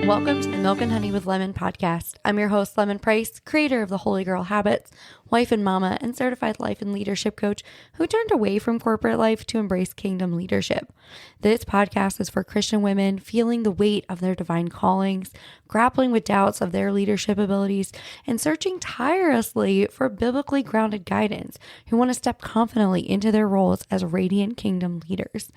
Welcome to the Milk and Honey with Lemon podcast. I'm your host, Lemon Price, creator of the Holy Girl Habits, wife and mama, and certified life and leadership coach who turned away from corporate life to embrace kingdom leadership. This podcast is for Christian women feeling the weight of their divine callings, grappling with doubts of their leadership abilities, and searching tirelessly for biblically grounded guidance who want to step confidently into their roles as radiant kingdom leaders.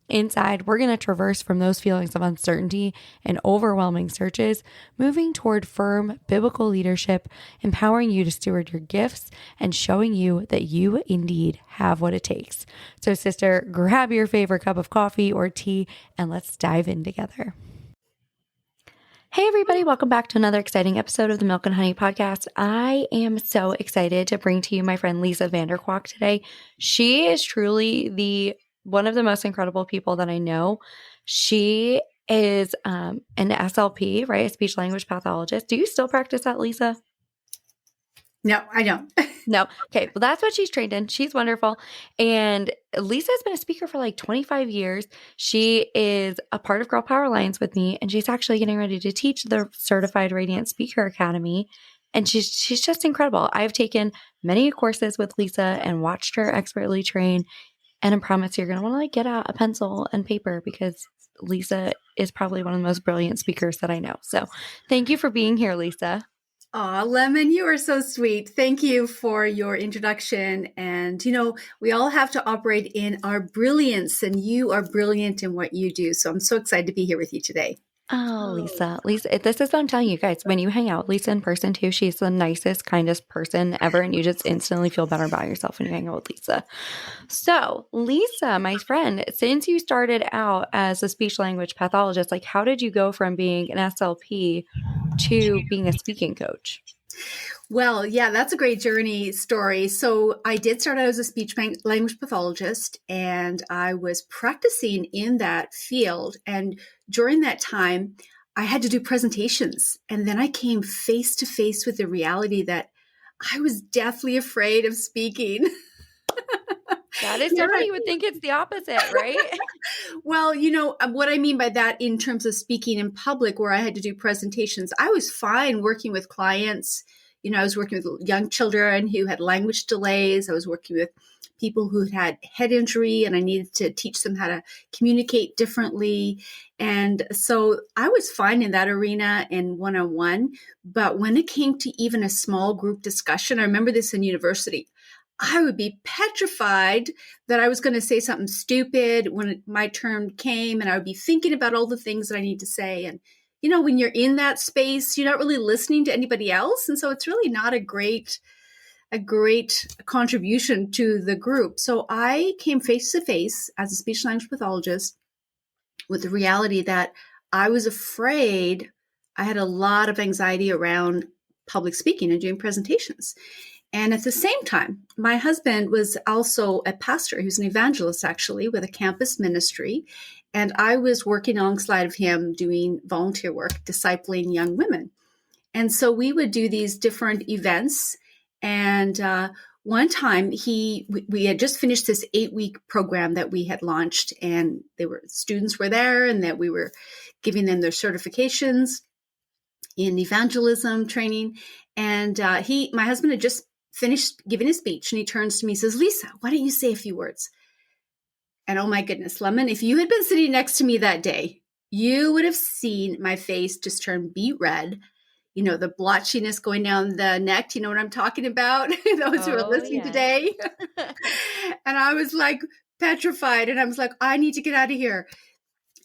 Inside, we're going to traverse from those feelings of uncertainty and overwhelming searches, moving toward firm biblical leadership, empowering you to steward your gifts, and showing you that you indeed have what it takes. So, sister, grab your favorite cup of coffee or tea, and let's dive in together. Hey everybody, welcome back to another exciting episode of the Milk and Honey podcast. I am so excited to bring to you my friend Lisa Vanderkwaak today. She is truly one of the most incredible people that I know. She is an SLP, right? A speech language pathologist. Do you still practice that, Lisa? No, I don't. No. Okay. Well, that's what she's trained in. She's wonderful. And Lisa has been a speaker for like 25 years. She is a part of Girl Power Alliance with me, and she's actually getting ready to teach the Certified Radiant Speaker Academy. And she's just incredible. I've taken many courses with Lisa and watched her expertly train. And I promise you're going to want to get out a pencil and paper because Lisa is probably one of the most brilliant speakers that I know. So thank you for being here, Lisa. Aw, Lemon, you are so sweet. Thank you for your introduction. And, we all have to operate in our brilliance, and you are brilliant in what you do. So I'm so excited to be here with you today. Oh, Lisa, this is what I'm telling you guys. When you hang out with Lisa in person too, she's the nicest, kindest person ever. And you just instantly feel better about yourself when you hang out with Lisa. So Lisa, my friend, since you started out as a speech language pathologist, how did you go from being an SLP to being a speaking coach? Well, yeah, that's a great journey story. So I did start out as a speech language pathologist, and I was practicing in that field. And during that time, I had to do presentations. And then I came face to face with the reality that I was deathly afraid of speaking. That is so funny. You would think it's the opposite, right? Well, what I mean by that in terms of speaking in public where I had to do presentations, I was fine working with clients. I was working with young children who had language delays. I was working with people who had head injury, and I needed to teach them how to communicate differently. And so I was fine in that arena and one-on-one. But when it came to even a small group discussion, I remember this in university, I would be petrified that I was going to say something stupid when my turn came, and I would be thinking about all the things that I need to say. And, when you're in that space, you're not really listening to anybody else. And so it's really not a great contribution to the group. So I came face to face as a speech language pathologist with the reality that I was afraid. I had a lot of anxiety around public speaking and doing presentations. And at the same time, my husband was also a pastor. He was an evangelist, actually, with a campus ministry. And I was working alongside of him doing volunteer work, discipling young women. And so we would do these different events. And one time we had just finished this 8-week program that we had launched, and students were there, and that we were giving them their certifications in evangelism training. And my husband had just finished giving his speech, and he turns to me and says, "Lisa, why don't you say a few words?" And oh my goodness, Lemon, if you had been sitting next to me that day, you would have seen my face just turn beet red. The blotchiness going down the neck. You know what I'm talking about? Those who are listening today. And I was petrified, and I was like, I need to get out of here.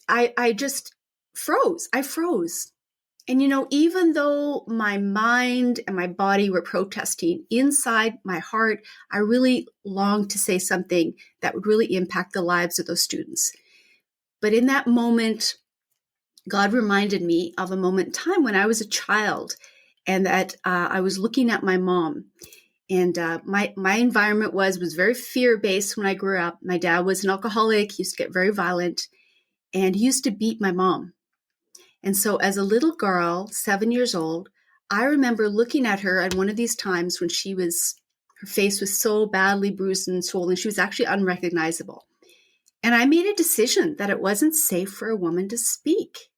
I just froze. I froze. And, even though my mind and my body were protesting, inside my heart, I really longed to say something that would really impact the lives of those students. But in that moment, God reminded me of a moment in time when I was a child, and that I was looking at my mom. And my environment was very fear-based when I grew up. My dad was an alcoholic. He used to get very violent, and he used to beat my mom. And so as a little girl, 7 years old, I remember looking at her at one of these times when her face was so badly bruised and swollen, she was actually unrecognizable. And I made a decision that it wasn't safe for a woman to speak.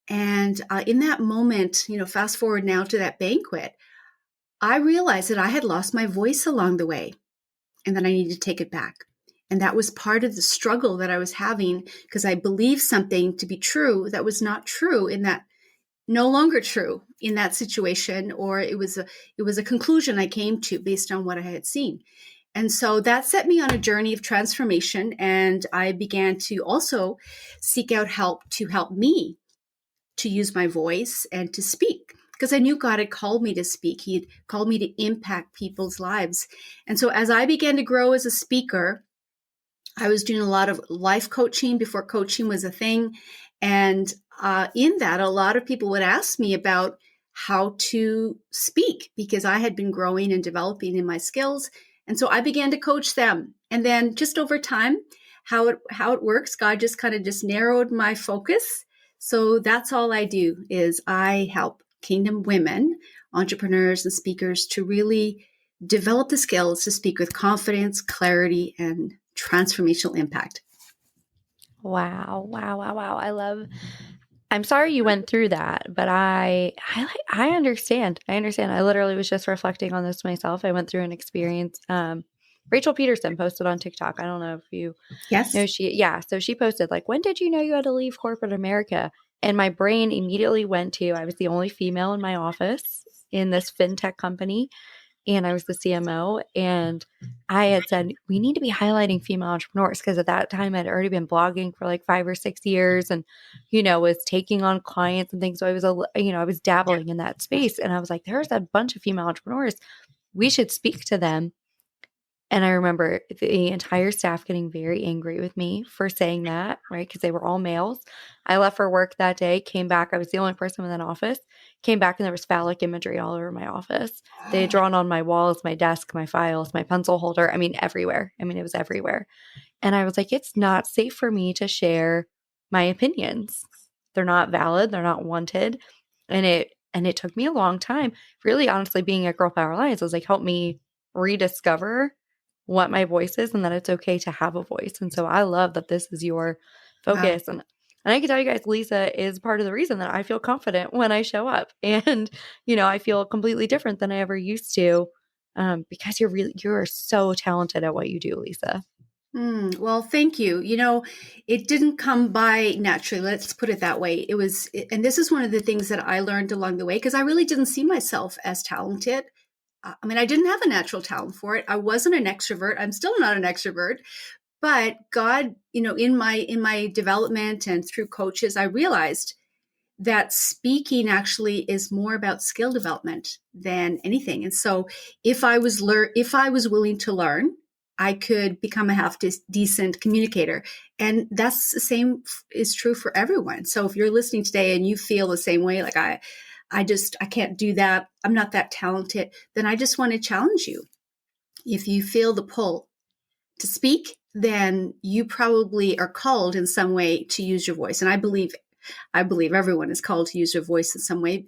And in that moment, fast forward now to that banquet, I realized that I had lost my voice along the way and that I needed to take it back. And that was part of the struggle that I was having because I believed something to be true that was not true in that, no longer true in that situation, or it was a conclusion I came to based on what I had seen. And so that set me on a journey of transformation. And I began to also seek out help to help me to use my voice and to speak because I knew God had called me to speak. He had called me to impact people's lives. And so as I began to grow as a speaker, I was doing a lot of life coaching before coaching was a thing. And in that, a lot of people would ask me about how to speak because I had been growing and developing in my skills. And so I began to coach them. And then just over time, how it works, God just kind of just narrowed my focus. So that's all I do is I help Kingdom women, entrepreneurs and speakers to really develop the skills to speak with confidence, clarity, and transformational impact. Wow. I'm sorry you went through that, but I understand. I understand. I literally was just reflecting on this myself. I went through an experience. Rachel Peterson posted on TikTok. I don't know if you Yes. know so she posted like, when did you know you had to leave corporate America? And my brain immediately went to, I was the only female in my office in this fintech company. And I was the CMO, and I had said, we need to be highlighting female entrepreneurs because at that time I'd already been blogging for like 5 or 6 years and, was taking on clients and things. So I was, I was dabbling in that space. And I was like, there's a bunch of female entrepreneurs. We should speak to them. And I remember the entire staff getting very angry with me for saying that, right? Because they were all males. I left for work that day, came back. I was the only person in that office, came back, and there was phallic imagery all over my office. They had drawn on my walls, my desk, my files, my pencil holder. I mean, everywhere. I mean, it was everywhere. And I was like, it's not safe for me to share my opinions. They're not valid. They're not wanted. And it took me a long time. Really, honestly, being at Girl Power Alliance was like, help me rediscover what my voice is and that it's okay to have a voice. And so I love that this is your focus. Wow. And I can tell you guys, Lisa is part of the reason that I feel confident when I show up. And, I feel completely different than I ever used to because you're so talented at what you do, Lisa. Well, thank you. It didn't come by naturally. Let's put it that way. And this is one of the things that I learned along the way because I really didn't see myself as talented. I mean, I didn't have a natural talent for it. I wasn't an extrovert. I'm still not an extrovert, but God, in my development and through coaches, I realized that speaking actually is more about skill development than anything. And so if I was willing to learn, I could become a decent communicator. And that's the same is true for everyone. So if you're listening today and you feel the same way, like I can't do that, I'm not that talented, then I just want to challenge you. If you feel the pull to speak, then you probably are called in some way to use your voice. And I believe everyone is called to use their voice in some way.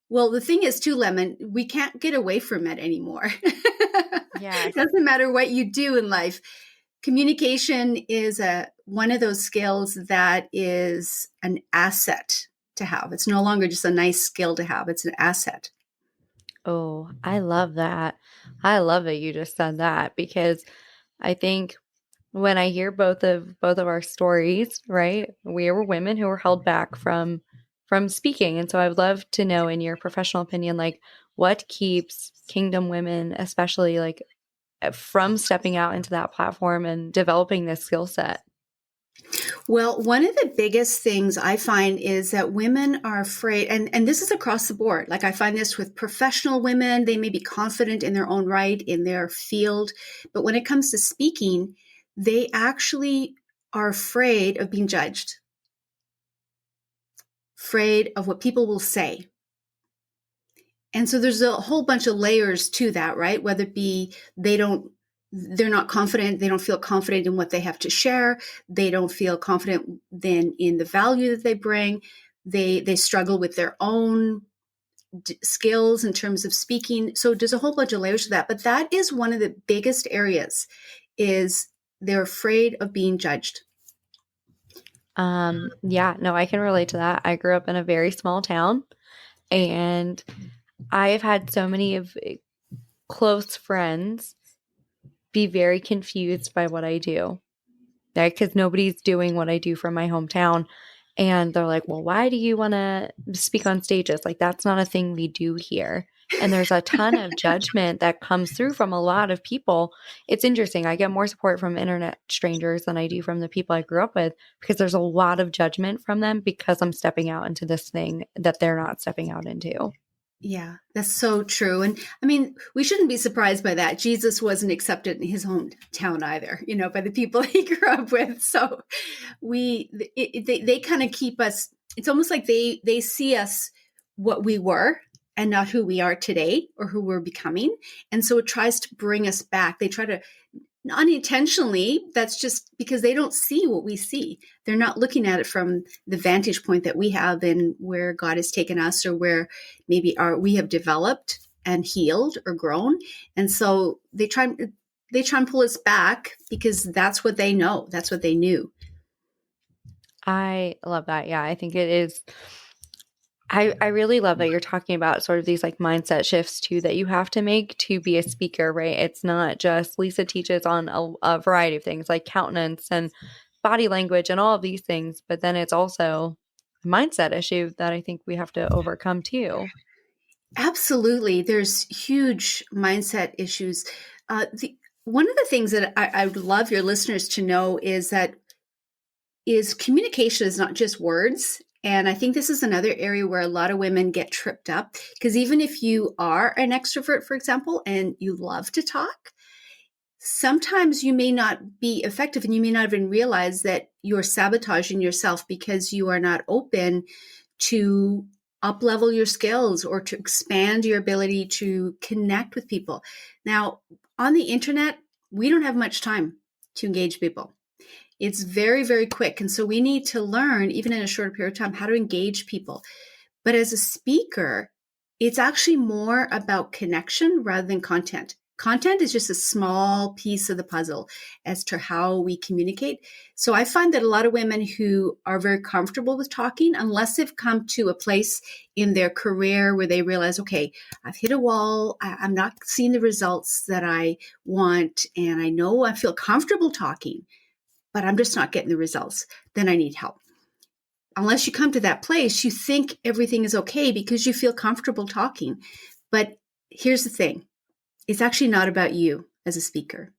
Well, the thing is too, Lemon, we can't get away from it anymore. Yeah. It doesn't matter what you do in life. Communication is one of those skills that is an asset to have. It's no longer just a nice skill to have. It's an asset. Oh, I love that. I love that you just said that because I think when I hear both of our stories, right? We were women who were held back from speaking. And so I would love to know in your professional opinion, like what keeps Kingdom women, especially like from stepping out into that platform and developing this skill set? Well, one of the biggest things I find is that women are afraid, and this is across the board. Like I find this with professional women, they may be confident in their own right, in their field. But when it comes to speaking, they actually are afraid of being judged, afraid of what people will say. And so there's a whole bunch of layers to that, right? Whether it be they're not confident, they don't feel confident in what they have to share, they don't feel confident then in the value that they bring, they struggle with their own skills in terms of speaking. So there's a whole bunch of layers to that, but that is one of the biggest areas is they're afraid of being judged. Yeah, no, I can relate to that. I grew up in a very small town, and I've had so many of close friends be very confused by what I do, right? Because nobody's doing what I do from my hometown. And they're like, well, why do you want to speak on stages? Like, that's not a thing we do here. And there's a ton of judgment that comes through from a lot of people. It's interesting. I get more support from internet strangers than I do from the people I grew up with because there's a lot of judgment from them because I'm stepping out into this thing that they're not stepping out into. Yeah, that's so true. And I mean, we shouldn't be surprised by that. Jesus wasn't accepted in his hometown either, by the people he grew up with. So they kind of keep us, it's almost like they see us what we were and not who we are today or who we're becoming. And so it tries to bring us back. They try to unintentionally, that's just because they don't see what we see. They're not looking at it from the vantage point that we have and where God has taken us or where maybe we have developed and healed or grown. And so they try and pull us back because that's what they know. That's what they knew. I love that. Yeah, I think it is. I really love that you're talking about sort of these like mindset shifts too that you have to make to be a speaker, right? It's not just Lisa teaches on a variety of things like countenance and body language and all of these things, but then it's also a mindset issue that I think we have to overcome too. Absolutely. There's huge mindset issues. One of the things that I would love your listeners to know is that communication is not just words. And I think this is another area where a lot of women get tripped up because even if you are an extrovert, for example, and you love to talk, sometimes you may not be effective and you may not even realize that you're sabotaging yourself because you are not open to up level your skills or to expand your ability to connect with people. Now, on the internet, we don't have much time to engage people. It's very, very quick. And so we need to learn, even in a shorter period of time, how to engage people. But as a speaker, it's actually more about connection rather than content. Content is just a small piece of the puzzle as to how we communicate. So I find that a lot of women who are very comfortable with talking, unless they've come to a place in their career where they realize, okay, I've hit a wall, I'm not seeing the results that I want, and I know I feel comfortable talking, but I'm just not getting the results, then I need help. Unless you come to that place, you think everything is okay because you feel comfortable talking. But here's the thing. It's actually not about you as a speaker.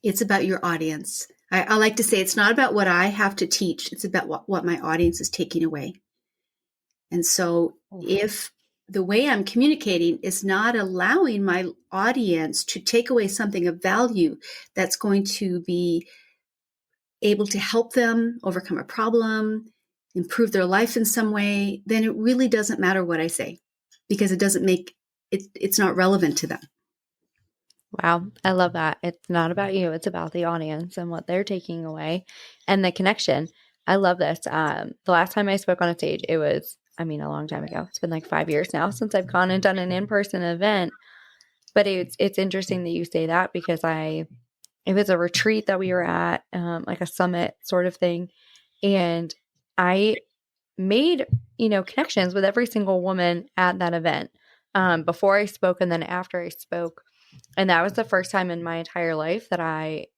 It's about your audience. I like to say it's not about what I have to teach. It's about what my audience is taking away. And so if the way I'm communicating is not allowing my audience to take away something of value that's going to be able to help them overcome a problem, improve their life in some way, then it really doesn't matter what I say because it doesn't make it's not relevant to them. Wow, I love that. It's not about you, it's about the audience and what they're taking away and the connection. I love this. The last time I spoke on a stage, it was, a long time ago. It's been like 5 years now since I've gone and done an in-person event. But it's interesting that you say that because it was a retreat that we were at, like a summit sort of thing. And I made, connections with every single woman at that event, before I spoke and then after I spoke. And that was the first time in my entire life that I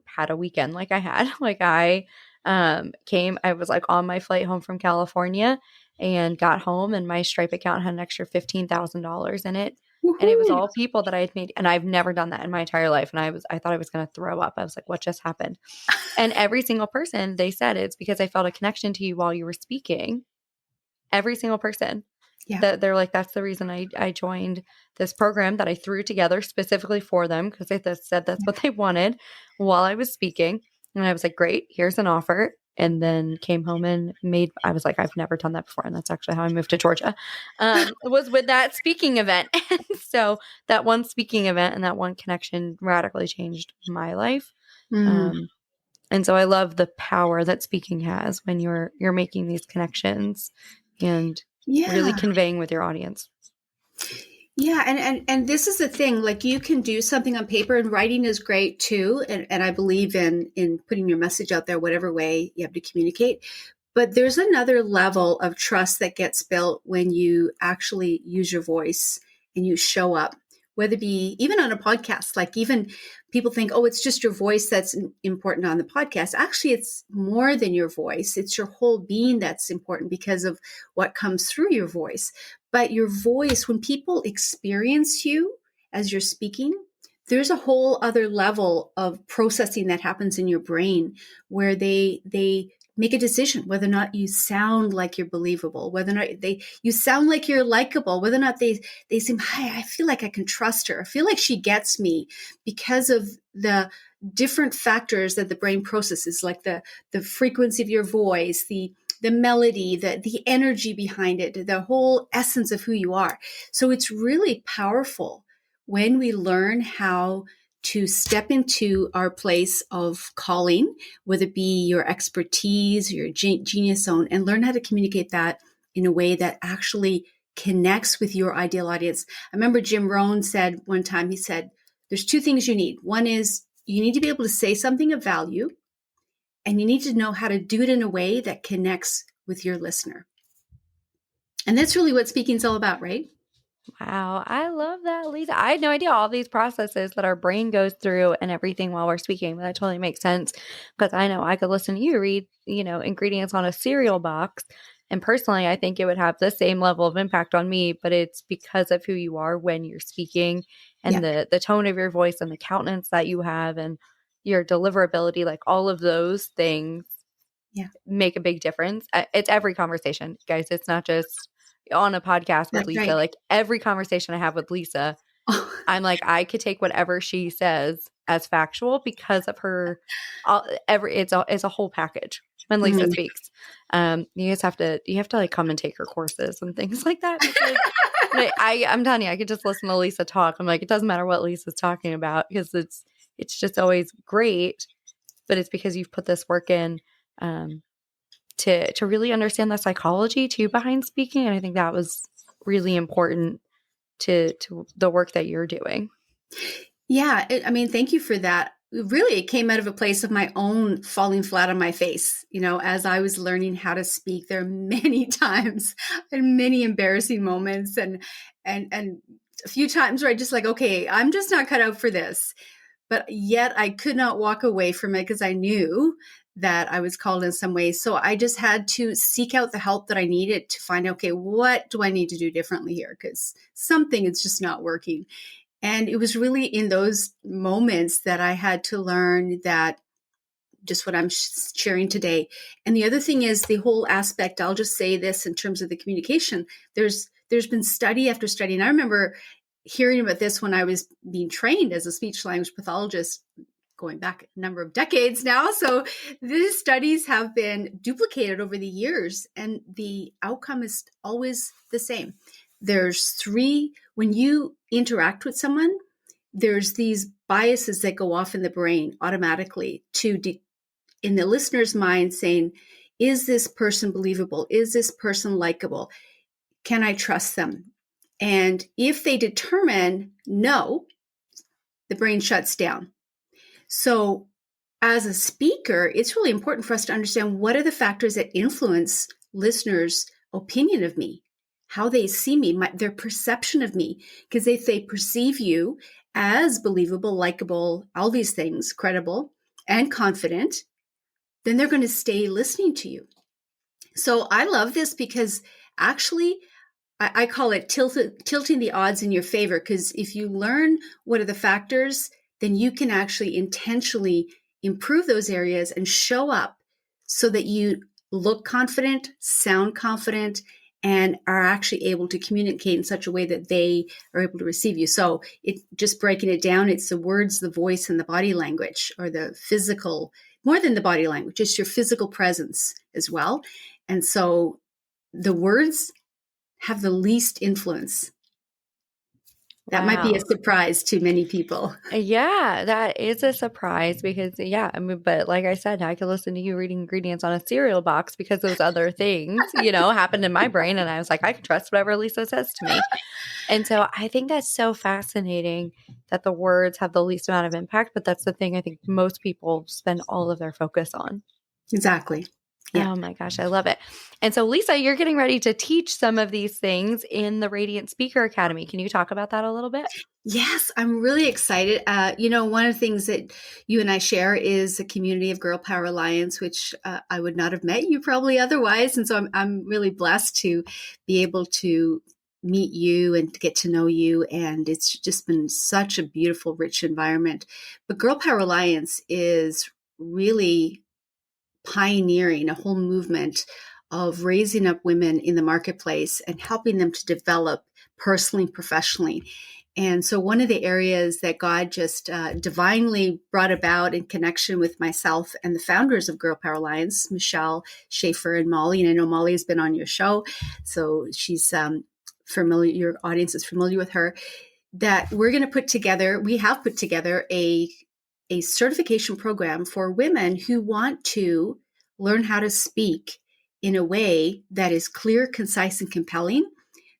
had a weekend like I had. Like I I was like on my flight home from California and got home and my Stripe account had an extra $15,000 in it. Woo-hoo. And it was all people that I had made. And I've never done that in my entire life. And I thought I was going to throw up. I was like, what just happened? And every single person, they said it's because I felt a connection to you while you were speaking. Every single person. Yeah. That they're like, that's the reason I joined this program that I threw together specifically for them because they said that's what they wanted while I was speaking. And I was like, great, here's an offer. And then came home and I was like, I've never done that before. And that's actually how I moved to Georgia. It was with that speaking event. And so that one speaking event and that one connection radically changed my life. And so I love the power that speaking has when you're making these connections and really conveying with your audience. Yeah, and this is the thing, like you can do something on paper and writing is great too. And I believe in putting your message out there, whatever way you have to communicate. But there's another level of trust that gets built when you actually use your voice and you show up, whether it be even on a podcast. Like even people think, oh, it's just your voice that's important on the podcast. Actually, it's more than your voice. It's your whole being that's important because of what comes through your voice. But your voice, when people experience you as you're speaking, there's a whole other level of processing that happens in your brain where they make a decision whether or not you sound like you're believable, whether or not you sound like you're likable, whether or not they seem, hey, I feel like I can trust her. I feel like she gets me because of the different factors that the brain processes, like the frequency of your voice, the melody, the energy behind it, the whole essence of who you are. So it's really powerful when we learn how to step into our place of calling, whether it be your expertise, your genius zone, and learn how to communicate that in a way that actually connects with your ideal audience. I remember Jim Rohn said one time, he said, there's two things you need. One is you need to be able to say something of value, and you need to know how to do it in a way that connects with your listener. And that's really what speaking is all about, right? Wow, I love that, Lisa. I had no idea all these processes that our brain goes through and everything while we're speaking, but that totally makes sense because I know I could listen to you read, ingredients on a cereal box. And personally, I think it would have the same level of impact on me, but it's because of who you are when you're speaking and Yeah. the tone of your voice and the countenance that you have and your deliverability, like all of those things Yeah. make a big difference. It's every conversation, guys. It's not just on a podcast with That's Lisa. right. Like every conversation I have with Lisa, Oh, I'm like, I could take whatever she says as factual because of her. It's a whole package when Lisa mhm. speaks. You just you have to like come and take her courses and things like that because I'm telling you, I could just listen to Lisa talk. I'm like, it doesn't matter what Lisa's talking about because it's just always great. But it's because you've put this work in. Um, to really understand the psychology too behind speaking. And I think that was really important to the work that you're doing. Yeah. I mean, thank you for that. Really, it came out of a place of my own falling flat on my face. As I was learning how to speak, there are many times and many embarrassing moments and a few times where I just like, okay, I'm just not cut out for this. But yet I could not walk away from it because I knew that I was called in some way. So I just had to seek out the help that I needed to find, okay, what do I need to do differently here? Because something is just not working. And it was really in those moments that I had to learn that just what I'm sharing today. And the other thing is the whole aspect, I'll just say this in terms of the communication, there's been study after study. And I remember hearing about this when I was being trained as a speech language pathologist going back a number of decades now. So these studies have been duplicated over the years and the outcome is always the same. There's three, when you interact with someone, there's these biases that go off in the brain automatically in the listener's mind saying, is this person believable? Is this person likable? Can I trust them? And if they determine no, the brain shuts down. So as a speaker, it's really important for us to understand what are the factors that influence listeners' opinion of me, how they see me, their perception of me. Because if they perceive you as believable, likable, all these things, credible and confident, then they're going to stay listening to you. So I love this because actually I call it tilting the odds in your favor, because if you learn what are the factors, then you can actually intentionally improve those areas and show up so that you look confident, sound confident, and are actually able to communicate in such a way that they are able to receive you. So it just breaking it down, it's the words, the voice, and the body language, or the physical, more than the body language, it's your physical presence as well. And so the words have the least influence. That might be a Wow. surprise to many people. Yeah, that is a surprise because, yeah, I mean, but like I said, I could listen to you reading ingredients on a cereal box because those other things, happened in my brain. And I was like, I can trust whatever Lisa says to me. And so I think that's so fascinating that the words have the least amount of impact, but that's the thing I think most people spend all of their focus on. Exactly. Yeah. Oh my gosh, I love it. And so, Lisa, you're getting ready to teach some of these things in the Radiant Speaker Academy. Can you talk about that a little bit? Yes, I'm really excited. One of the things that you and I share is a community of Girl Power Alliance, which I would not have met you probably otherwise. And so I'm really blessed to be able to meet you and to get to know you. And it's just been such a beautiful, rich environment. But Girl Power Alliance is really pioneering a whole movement of raising up women in the marketplace and helping them to develop personally and professionally. And so one of the areas that God just divinely brought about in connection with myself and the founders of Girl Power Alliance, Michelle Schaefer and Molly, and I know Molly has been on your show, so she's familiar, your audience is familiar with her, that we have put together a certification program for women who want to learn how to speak in a way that is clear, concise, and compelling.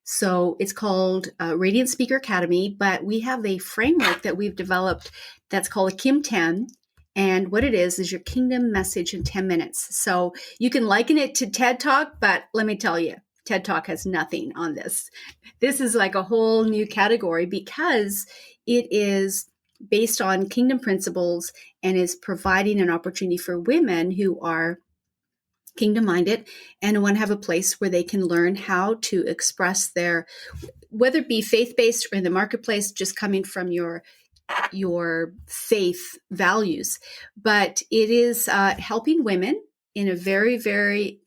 So it's called Radiant Speaker Academy, but we have a framework that we've developed that's called a Kim 10. And what it is your kingdom message in 10 minutes. So you can liken it to TED Talk, but let me tell you, TED Talk has nothing on this. This is like a whole new category because it is based on kingdom principles and is providing an opportunity for women who are kingdom minded and want to have a place where they can learn how to express their, whether it be faith-based or in the marketplace, just coming from your faith values. But it is helping women in a very, very,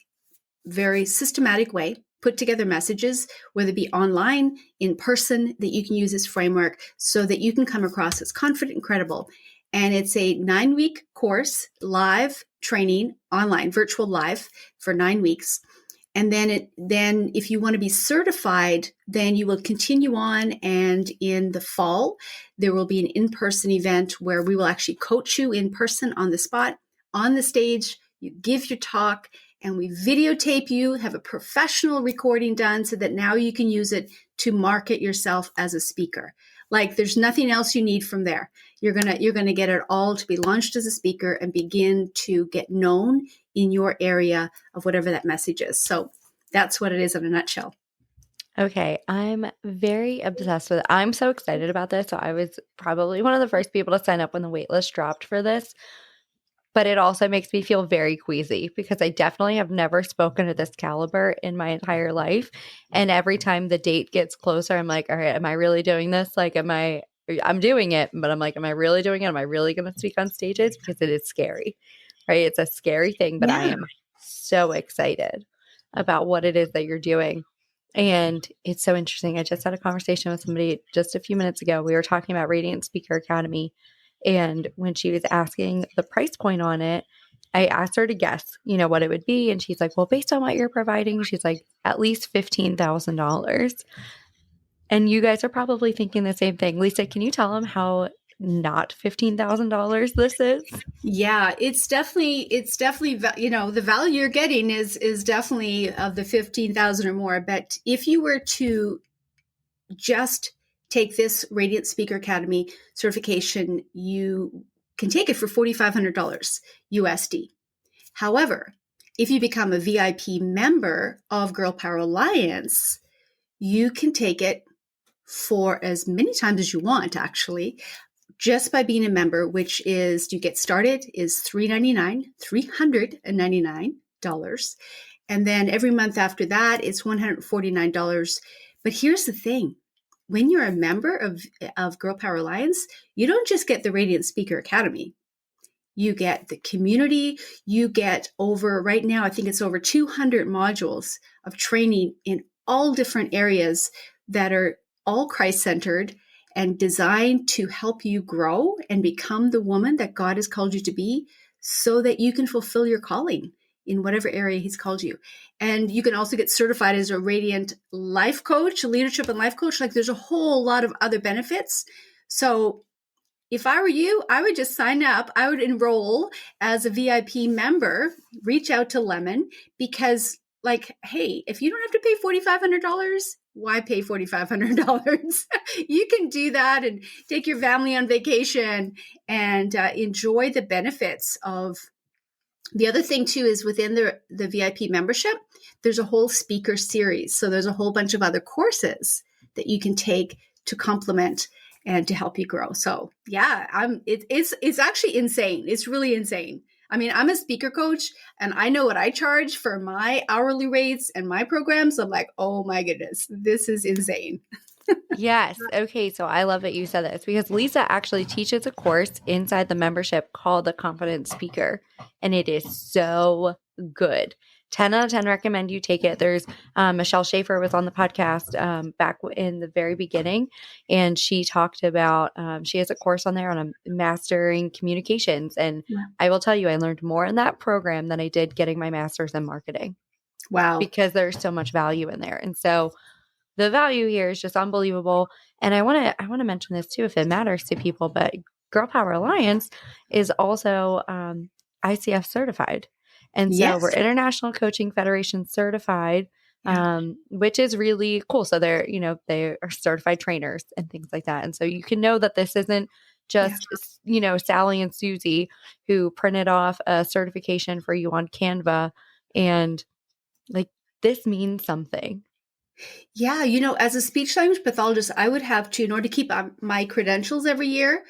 very systematic way put together messages, whether it be online, in person, that you can use this framework so that you can come across as confident and credible. And it's a 9-week course, live training, online, virtual live for 9 weeks. And then if you want to be certified, then you will continue on. And in the fall, there will be an in-person event where we will actually coach you in person on the spot, on the stage. You give your talk and we videotape you, have a professional recording done so that now you can use it to market yourself as a speaker. Like there's nothing else you need from there. You're gonna get it all to be launched as a speaker and begin to get known in your area of whatever that message is. So that's what it is in a nutshell. Okay, I'm very obsessed with it. I'm so excited about this. So I was probably one of the first people to sign up when the waitlist dropped for this. But it also makes me feel very queasy because I definitely have never spoken to this caliber in my entire life. And every time the date gets closer, I'm like, all right, am I really doing this? Like, I'm doing it, but I'm like, am I really doing it? Am I really going to speak on stages? Because it is scary, right? It's a scary thing, but I am so excited about what it is that you're doing. And it's so interesting. I just had a conversation with somebody just a few minutes ago. We were talking about Radiant Speaker Academy. And when she was asking the price point on it, I asked her to guess, what it would be. And she's like, well, based on what you're providing, she's like, at least $15,000. And you guys are probably thinking the same thing. Lisa, can you tell them how not $15,000 this is? Yeah, it's definitely, the value you're getting is definitely of the 15,000 or more. But if you were to just take this Radiant Speaker Academy certification, you can take it for $4,500 USD. However, if you become a VIP member of Girl Power Alliance, you can take it for as many times as you want, actually, just by being a member, which is, you get started is $399. And then every month after that, it's $149. But here's the thing. When you're a member of Girl Power Alliance, you don't just get the Radiant Speaker Academy. You get the community. You get right now, I think it's over 200 modules of training in all different areas that are all Christ-centered and designed to help you grow and become the woman that God has called you to be so that you can fulfill your calling in whatever area he's called you. And you can also get certified as a radiant life coach, leadership and life coach. Like there's a whole lot of other benefits. So if I were you, I would just sign up. I would enroll as a VIP member, reach out to Lemon, because like, hey, if you don't have to pay $4,500, why pay $4,500? You can do that and take your family on vacation and enjoy the benefits of. The other thing too is within the VIP membership, there's a whole speaker series. So there's a whole bunch of other courses that you can take to complement and to help you grow. So yeah, it's actually insane. It's really insane. I mean, I'm a speaker coach and I know what I charge for my hourly rates and my programs. I'm like, oh my goodness, this is insane. Yes. Okay. So I love that you said this because Lisa actually teaches a course inside the membership called the Confident Speaker, and it is so good. 10 out of 10 recommend you take it. There's Michelle Schaefer was on the podcast back in the very beginning, and she talked about she has a course on there on mastering communications. And I will tell you, I learned more in that program than I did getting my master's in marketing. Wow. Because there's so much value in there. And so the value here is just unbelievable. And I want to mention this too, if it matters to people, but Girl Power Alliance is also ICF certified. And so we're International Coaching Federation certified, which is really cool. So they are certified trainers and things like that. And so you can know that this isn't just, Sally and Susie who printed off a certification for you on Canva, and like this means something. Yeah, as a speech language pathologist, I would have to, in order to keep my credentials every year,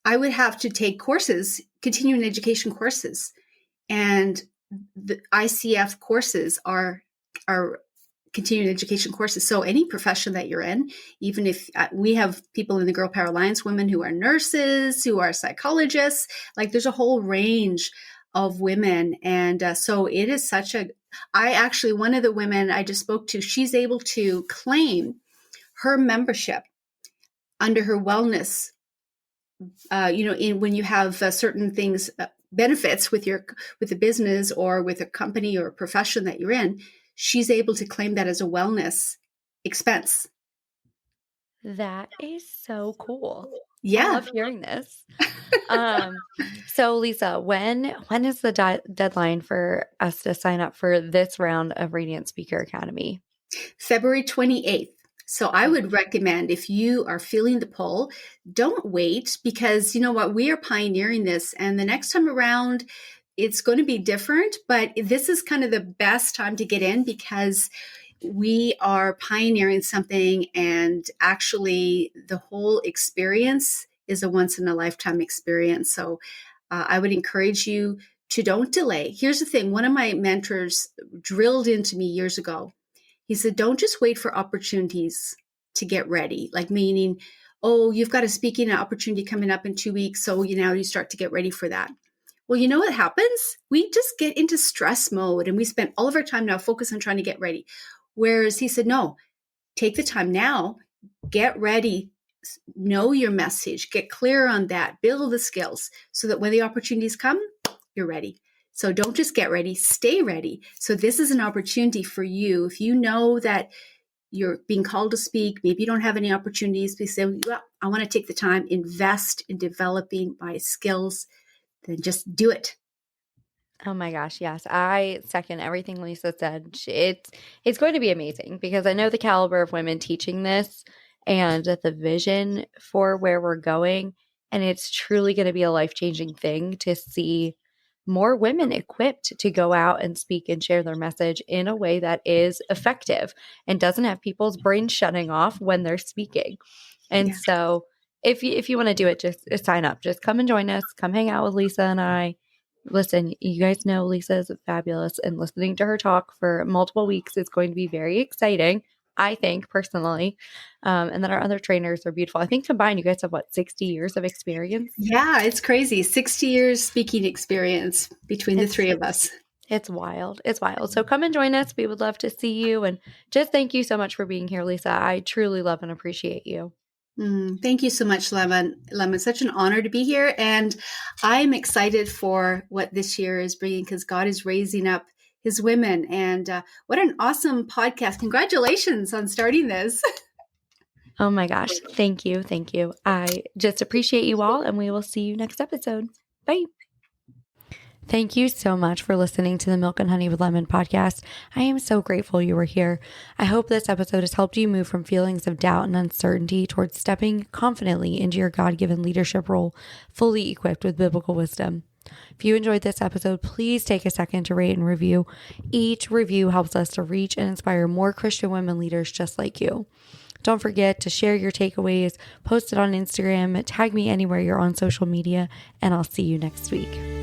I would have to take courses, continuing education courses. And the ICF courses are continuing education courses. So any profession that you're in, even if we have people in the Girl Power Alliance, women who are nurses, who are psychologists, like there's a whole range of women. And so it is one of the women I just spoke to, she's able to claim her membership under her wellness, when you have certain things, benefits with the business or with a company or a profession that you're in, she's able to claim that as a wellness expense. That is so cool. Yeah. I love hearing this. So Lisa, when is the deadline for us to sign up for this round of Radiant Speaker Academy? February 28th. So I would recommend, if you are feeling the pull, don't wait, because you know what, we are pioneering this, and the next time around it's going to be different, but this is kind of the best time to get in because we are pioneering something, and actually the whole experience is a once in a lifetime experience. So I would encourage you to don't delay. Here's the thing. One of my mentors drilled into me years ago. He said, don't just wait for opportunities to get ready. Like meaning, oh, you've got a speaking opportunity coming up in 2 weeks. So you start to get ready for that. Well, you know what happens? We just get into stress mode and we spend all of our time now focused on trying to get ready. Whereas he said, no, take the time now, get ready, know your message, get clear on that, build the skills so that when the opportunities come, you're ready. So don't just get ready, stay ready. So this is an opportunity for you. If you know that you're being called to speak, maybe you don't have any opportunities, but say, well, I want to take the time, invest in developing my skills, then just do it. Oh my gosh, yes. I second everything Lisa said. It's going to be amazing because I know the caliber of women teaching this and the vision for where we're going. And it's truly going to be a life-changing thing to see more women equipped to go out and speak and share their message in a way that is effective and doesn't have people's brains shutting off when they're speaking. And so if you want to do it, just sign up. Just come and join us. Come hang out with Lisa and I. Listen, you guys know Lisa is fabulous, and listening to her talk for multiple weeks is going to be very exciting, I think, personally. And then our other trainers are beautiful. I think combined, you guys have, 60 years of experience? Yeah, it's crazy. 60 years speaking experience between the three of us. It's wild. It's wild. So come and join us. We would love to see you. And just thank you so much for being here, Lisa. I truly love and appreciate you. Thank you so much, Lemon. Lemon, such an honor to be here. And I'm excited for what this year is bringing because God is raising up his women. And what an awesome podcast. Congratulations on starting this. Oh my gosh. Thank you. Thank you. I just appreciate you all, and we will see you next episode. Bye. Thank you so much for listening to the Milk and Honey with Lemon podcast. I am so grateful you were here. I hope this episode has helped you move from feelings of doubt and uncertainty towards stepping confidently into your God-given leadership role, fully equipped with biblical wisdom. If you enjoyed this episode, please take a second to rate and review. Each review helps us to reach and inspire more Christian women leaders just like you. Don't forget to share your takeaways, post it on Instagram, tag me anywhere you're on social media, and I'll see you next week.